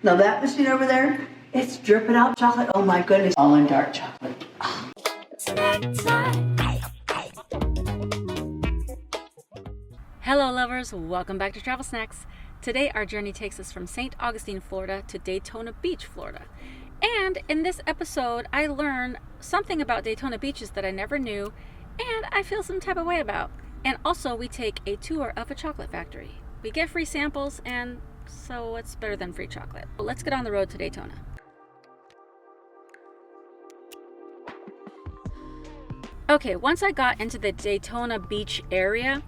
Now that machine over there, it's dripping out chocolate. Oh my goodness, all in dark chocolate. Oh. Hello lovers, welcome back to Travel Snacks. Today our journey takes us from St. Augustine, Florida to Daytona Beach, Florida. And in this episode, I learn something about Daytona beaches that I never knew and I feel some type of way about. And also we take a tour of a chocolate factory. We get free samples, and so what's better than free chocolate? Well, let's get on the road to Daytona. Okay, once I got into the Daytona Beach area,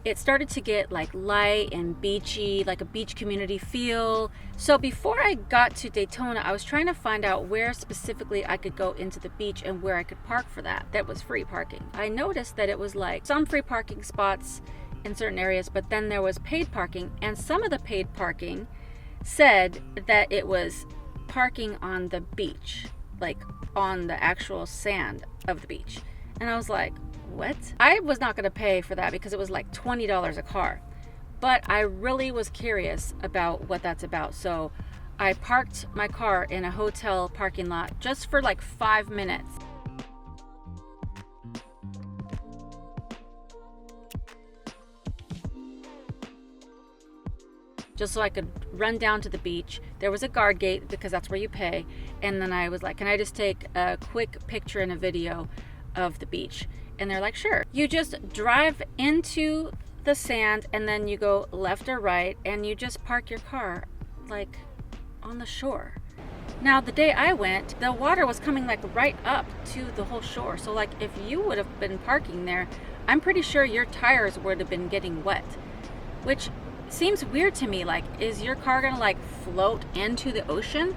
it started to get like light and beachy, like a beach community feel. So before I got to Daytona, I was trying to find out where specifically I could go into the beach and where I could park for that. That was free parking. I noticed that it was like some free parking spots in certain areas, but then there was paid parking, and some of the paid parking said that it was parking on the beach, like on the actual sand of the beach. And I was like, what? I was not going to pay for that because it was like $20 a car. But I really was curious about what that's about. So I parked my car in a hotel parking lot just for like 5 minutes. Just so I could run down to the beach. There was a guard gate because that's where you pay. And then I was like, can I just take a quick picture and a video of the beach? And they're like, sure. You just drive into the sand and then you go left or right and you just park your car like on the shore. Now the day I went, the water was coming like right up to the whole shore. So like if you would have been parking there, I'm pretty sure your tires would have been getting wet, which seems weird to me. Like, is your car gonna like float into the ocean?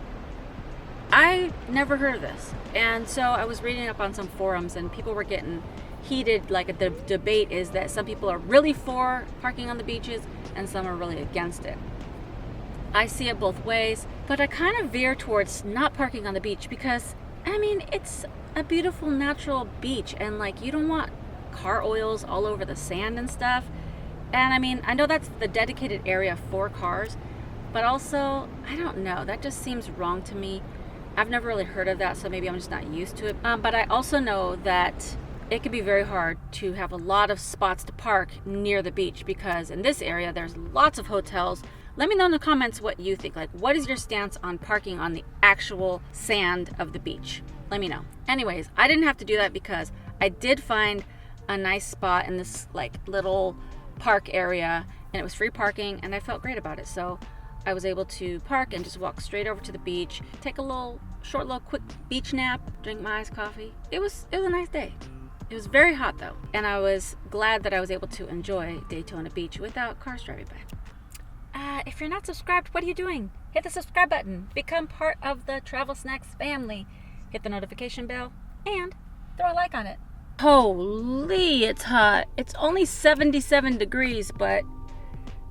I never heard of this. And so I was reading up on some forums and people were getting heated. Like the debate is that some people are really for parking on the beaches and some are really against it. I see it both ways, but I kind of veer towards not parking on the beach because, I mean, it's a beautiful natural beach and like you don't want car oils all over the sand and stuff. And I mean, I know that's the dedicated area for cars, but also, I don't know, that just seems wrong to me. I've never really heard of that, so maybe I'm just not used to it. But I also know that it can be very hard to have a lot of spots to park near the beach because in this area, there's lots of hotels. Let me know in the comments what you think. Like, what is your stance on parking on the actual sand of the beach? Let me know. Anyways, I didn't have to do that because I did find a nice spot in this like little park area and it was free parking and I felt great about it. So I was able to park and just walk straight over to the beach, take a short little quick beach nap, drink my iced coffee. It was a nice day. It was very hot though, and I was glad that I was able to enjoy Daytona Beach without cars driving by. If you're not subscribed, what are you doing? Hit the subscribe button, become part of the Travel Snacks family, hit the notification bell, and throw a like on it. Holy, it's hot. It's only 77 degrees, but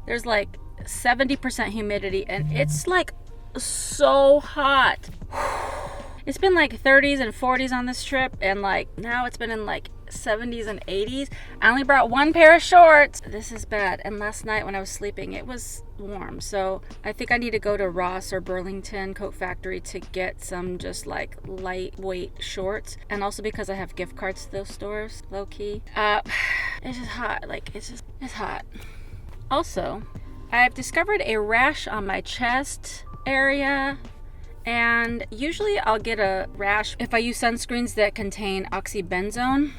there's like 70% humidity and it's like so hot. It's been like 30s and 40s on this trip and like now it's been in like 70s and 80s. I only brought one pair of shorts. This is bad. And last night when I was sleeping, it was warm. So I think I need to go to Ross or Burlington Coat Factory to get some just like lightweight shorts. And also because I have gift cards to those stores, low key. It's just hot. Like it's hot. Also, I've discovered a rash on my chest area. And usually I'll get a rash if I use sunscreens that contain oxybenzone.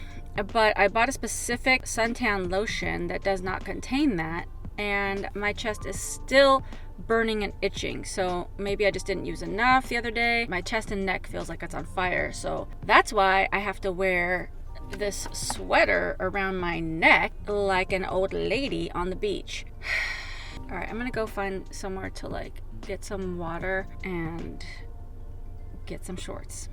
But I bought a specific suntan lotion that does not contain that, and my chest is still burning and itching. So maybe I just didn't use enough the other day. My chest and neck feels like it's on fire. So that's why I have to wear this sweater around my neck like an old lady on the beach. All right, I'm gonna go find somewhere to like get some water and get some shorts.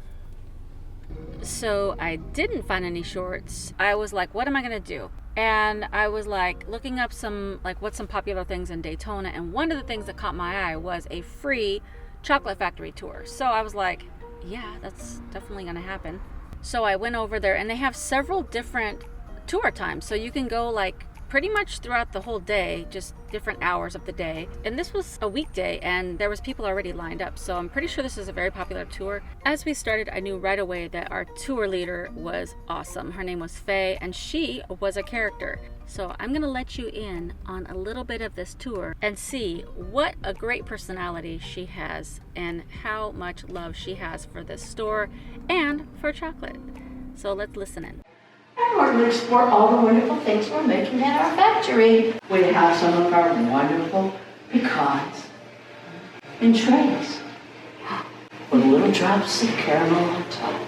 So I didn't find any shorts. I was like, what am I gonna do? And I was like looking up some popular things in Daytona, and one of the things that caught my eye was a free chocolate factory tour. So I was like, yeah, that's definitely gonna happen. So I went over there and they have several different tour times. So you can go like pretty much throughout the whole day, just different hours of the day. And this was a weekday and there was people already lined up. So I'm pretty sure this is a very popular tour. As we started, I knew right away that our tour leader was awesome. Her name was Faye and she was a character. So I'm gonna let you in on a little bit of this tour and see what a great personality she has and how much love she has for this store and for chocolate. So let's listen in. And we're going to explore all the wonderful things we're making at our factory. We have some of our wonderful pecans in trays with little drops of caramel on top.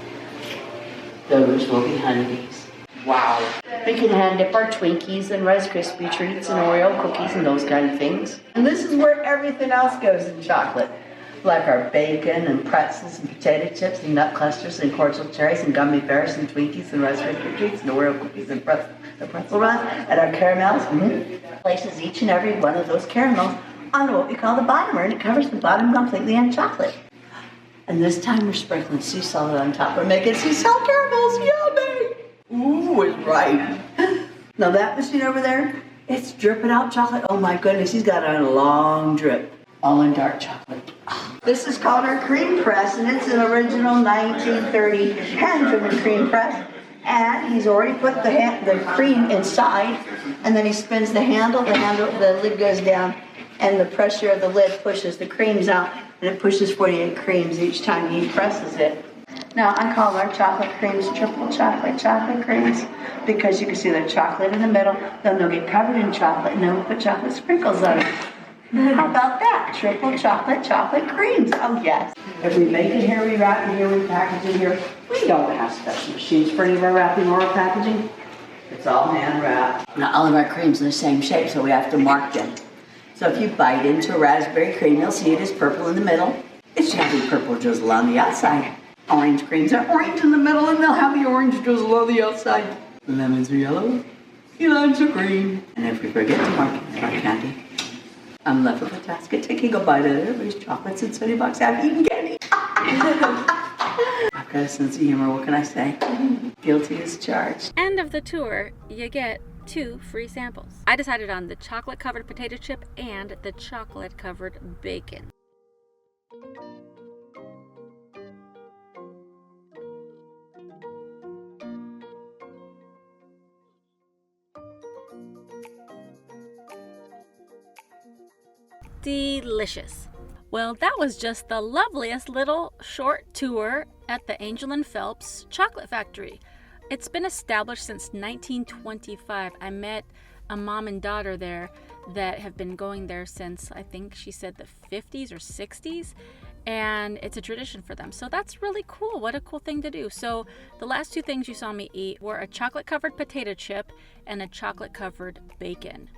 Those will be honeybees. Wow. We can hand dip our Twinkies and Rice Krispie treats and Oreo cookies and those kind of things. And this is where everything else goes in chocolate. Like our bacon and pretzels and potato chips and nut clusters and cordial cherries and gummy bears and Twinkies and Rice Krispie treats and Oreo cookies and pretzel runs and our caramels. Places each and every one of those caramels onto what we call the bottomer, and it covers the bottom completely in chocolate. And this time we're sprinkling sea salt on top. We're making sea salt caramels. Yummy! Ooh, it's right. Now that machine over there, it's dripping out chocolate. Oh my goodness, he's got a long drip. All in dark chocolate. This is called our cream press, and it's an original 1930 hand-driven cream press. And he's already put the cream inside, and then he spins the handle, the lid goes down, and the pressure of the lid pushes the creams out, and it pushes 48 creams each time he presses it. Now, I call our chocolate creams triple chocolate creams, because you can see the chocolate in the middle, then they'll get covered in chocolate, and then we'll put chocolate sprinkles on it. How about that? Triple chocolate creams. Oh, yes. If we make it here, we wrap it here, we package it here. We don't have special machines for any of our wrapping or our packaging. It's all hand wrapped. Now, all of our creams are the same shape, so we have to mark them. So if you bite into a raspberry cream, you'll see it is purple in the middle. It should have the purple drizzle on the outside. Orange creams are orange in the middle, and they'll have the orange drizzle on the outside. Lemons are yellow, key limes are green. And if we forget to mark it, our candy, I'm left with a basket taking a bite of everybody's chocolates and $20 out eating candy. I've got a sense of humor, what can I say? Guilty as charged. End of the tour, you get 2 free samples. I decided on the chocolate covered potato chip and the chocolate covered bacon. Delicious. Well, that was just the loveliest little short tour at the Angel and Phelps Chocolate Factory. It's been established since 1925. I met a mom and daughter there that have been going there since, I think she said, the 50s or 60s, and it's a tradition for them. So that's really cool. What a cool thing to do. So the last 2 things you saw me eat were a chocolate covered potato chip and a chocolate covered bacon,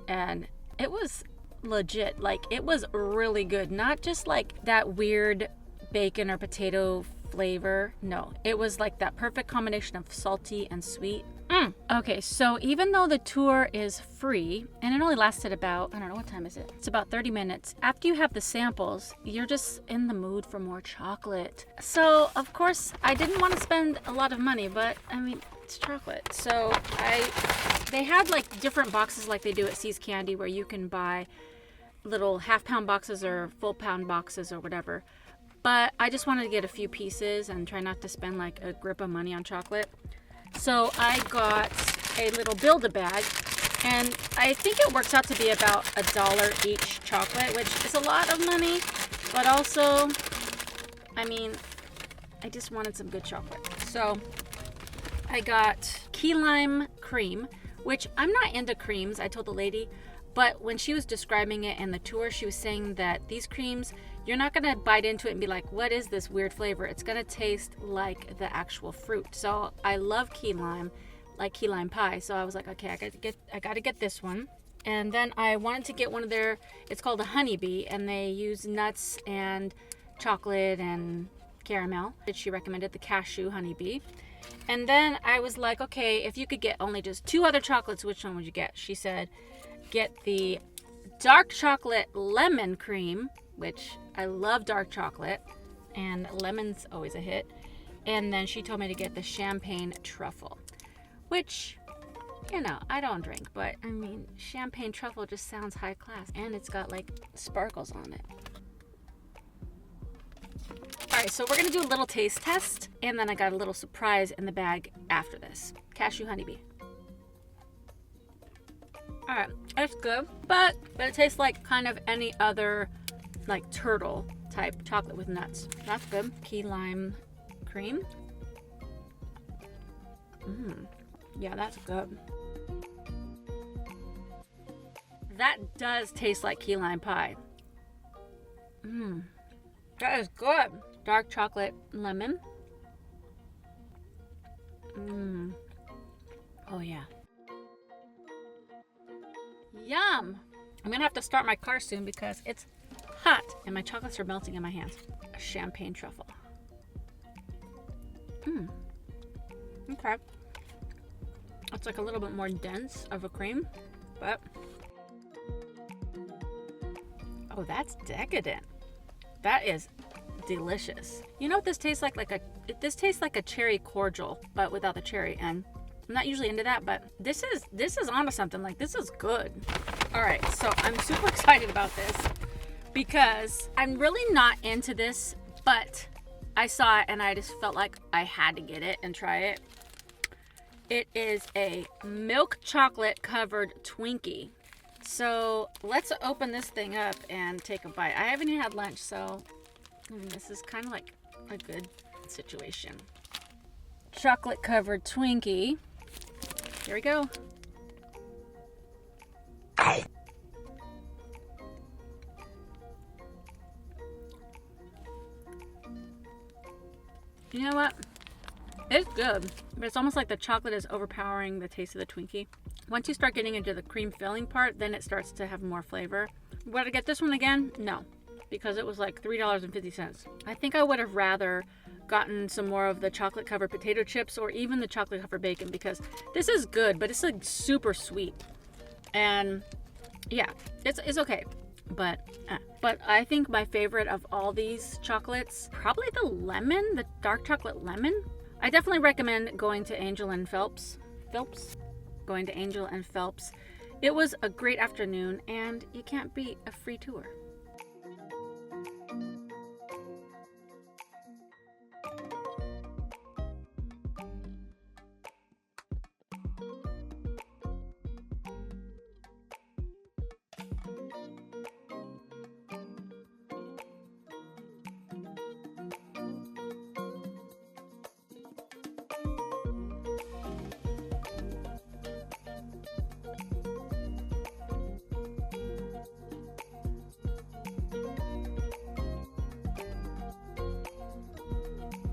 and it was legit. Like, it was really good. Not just like that weird bacon or potato flavor. No, it was like that perfect combination of salty and sweet. Okay, so even though the tour is free and it only lasted about, I don't know, what time is it? It's about 30 minutes. After you have the samples, you're just in the mood for more chocolate. So of course I didn't want to spend a lot of money, but I mean, it's chocolate. So they had like different boxes like they do at See's Candy, where you can buy little half-pound boxes or full-pound boxes or whatever. But I just wanted to get a few pieces and try not to spend like a grip of money on chocolate. So I got a little Build-A-Bag, and I think it works out to be about $1 each chocolate, which is a lot of money, but also, I mean, I just wanted some good chocolate. So I got key lime cream, which I'm not into creams, I told the lady, but when she was describing it in the tour, she was saying that these creams, you're not going to bite into it and be like, what is this weird flavor? It's going to taste like the actual fruit. So I love key lime, like key lime pie. So I was like, okay, I got to get this one. And then I wanted to get one of their, it's called a honeybee, and they use nuts and chocolate and caramel. She recommended the cashew honeybee. And then I was like, okay, if you could get only just 2 other chocolates, which one would you get? She said, get the dark chocolate lemon cream, which I love dark chocolate, and lemon's always a hit. And then she told me to get the champagne truffle, which You know, I don't drink, but I mean, champagne truffle just sounds high class. And it's got like sparkles on it. All right, so we're gonna do a little taste test, and then I got a little surprise in the bag after this. Cashew honeybee. All right, it's good, but it tastes like kind of any other like turtle type chocolate with nuts. That's good. Key lime cream. Yeah, that's good. That does taste like key lime pie. That is good. Dark chocolate lemon. Oh yeah. Yum. I'm gonna have to start my car soon because it's hot and my chocolates are melting in my hands. A champagne truffle. Okay. It's like a little bit more dense of a cream, but oh, that's decadent. That is delicious. You know what this tastes like? This tastes like a cherry cordial, but without the cherry. And I'm not usually into that, but this is onto something. Like, this is good. All right, so I'm super excited about this because I'm really not into this, but I saw it and I just felt like I had to get it and try it. It is a milk chocolate covered Twinkie. So let's open this thing up and take a bite. I haven't even had lunch, so this is kind of like a good situation. Chocolate covered Twinkie. Here we go. You know what? It's good, but it's almost like the chocolate is overpowering the taste of the Twinkie. Once you start getting into the cream filling part, then it starts to have more flavor. Would I get this one again? No, because it was like $3.50. I think I would have rather gotten some more of the chocolate covered potato chips or even the chocolate covered bacon, because this is good, but it's like super sweet. And yeah, it's okay. But I think my favorite of all these chocolates, probably the lemon, the dark chocolate lemon. I definitely recommend going to Angel and Phelps. Going to Angel and Phelps. It was a great afternoon, and you can't beat a free tour.